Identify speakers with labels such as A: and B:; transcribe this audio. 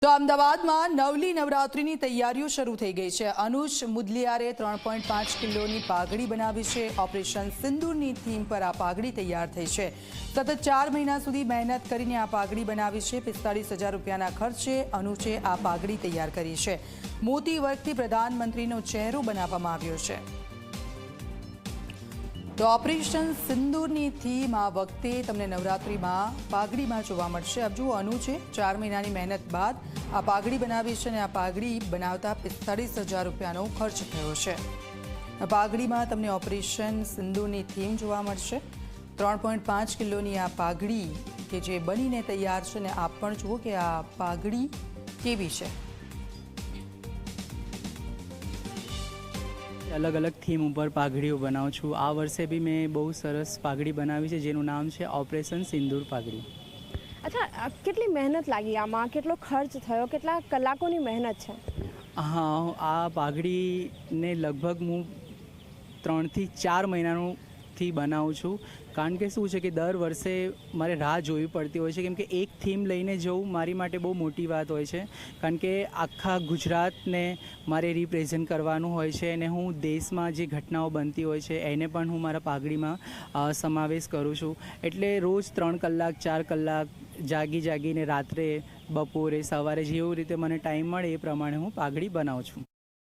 A: તો અમદાવાદમાં નવલી નવરાત્રિની તૈયારીઓ શરૂ થઈ ગઈ છે। અનુજ મુદલિયારે 3.5 કિલોની પાઘડી બનાવી છે। ઓપરેશન સિંદૂરની થીમ પર આ પાઘડી તૈયાર થઈ છે। સતત 4 મહિના સુધી મહેનત કરીને આ પાઘડી બનાવી છે। 45,000 રૂપિયાના ખર્ચે અનુજે આ પાઘડી તૈયાર કરી છે। મોતી વર્કથી પ્રધાનમંત્રીનો ચહેરો બનાવવામાં આવ્યો છે। તો ઓપરેશન સિંદૂરની થીમ આ વખતે તમને નવરાત્રિમાં પાઘડીમાં જોવા મળશે। આપ જુઓ, અનુજે 4 મહિનાની મહેનત બાદ આ પાઘડી બનાવી છે અને આ પાઘડી બનાવતા 45,000 રૂપિયાનો ખર્ચ થયો છે। આ પાઘડીમાં તમને ઓપરેશન સિંદૂરની થીમ જોવા મળશે। 3.5 કિલોની આ પાઘડી કે જે બનીને તૈયાર છે ને આપ પણ જુઓ કે આ પાઘડી કેવી છે।
B: अलग अलग थीम पर पाघड़ीओ बनाऊँ छूँ। आ वर्षे भी मैं बहुत सरस पाघड़ी बनावी है जेनु नाम है ऑपरेशन सिंदूर पाघड़ी।
C: अच्छा, કેટલી મહેનત લાગી આમાં, કેટલો ખર્ચ થયો, કેટલા કલાકોની મહેનત છે?
B: हाँ, आ पाघड़ी ने लगभग हूँ 3 થી 4 મહિનાનું થી બનાવું છું। કારણ કે શું છે કે દર વર્ષે મારે રાહ જોવી પડતી હોય છે, કેમ કે એક થીમ લઈને જવું મારી માટે બહુ મોટી વાત હોય છે। કારણ કે આખા ગુજરાતને મારે રિપ્રેઝન્ટ કરવાનું હોય છે અને હું દેશમાં જે ઘટનાઓ બનતી હોય છે એને પણ હું મારા પાઘડીમાં સમાવેશ કરું છું। એટલે રોજ 3 કલાક 4 કલાક જાગીને રાત્રે બપોરે સવારે જેવી રીતે મને ટાઈમ મળે એ પ્રમાણે હું પાઘડી બનાવું છું।